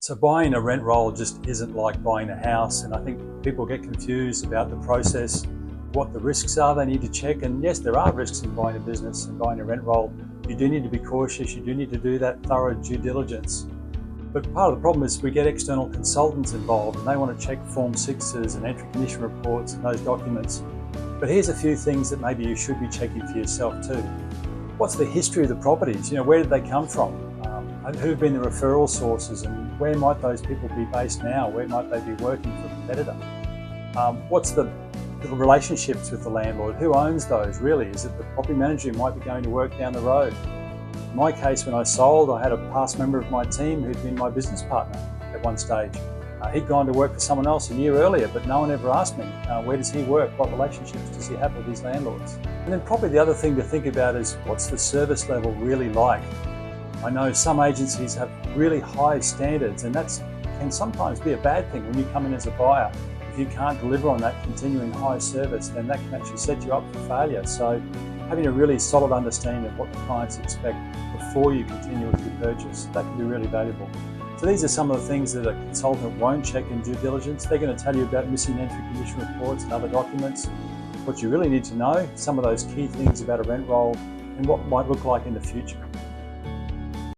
So buying a rent roll just isn't like buying a house, and I think people get confused about the process, what the risks are they need to check. And yes, there are risks in buying a business and buying a rent roll. You do need to be cautious, you do need to do that thorough due diligence. But part of the problem is we get external consultants involved and they want to check Form 6s and entry condition reports and those documents. But here's a few things that maybe you should be checking for yourself too. What's the history of the properties? Where did they come from? Who've been the referral sources, and where might those people be based now? Where might they be working for a competitor? What's the relationships with the landlord? Who owns those really? Is it the property manager who might be going to work down the road? In my case, when I sold, I had a past member of my team who'd been my business partner at one stage. He'd gone to work for someone else a year earlier, but no one ever asked me, where does he work? What relationships does he have with his landlords? And then probably the other thing to think about is, what's the service level really like? I know some agencies have really high standards, and that can sometimes be a bad thing when you come in as a buyer. If you can't deliver on that continuing high service, then that can actually set you up for failure. So having a really solid understanding of what the clients expect before you continue with your purchase, that can be really valuable. So these are some of the things that a consultant won't check in due diligence. They're going to tell you about missing entry condition reports and other documents. What you really need to know, some of those key things about a rent roll and what might look like in the future.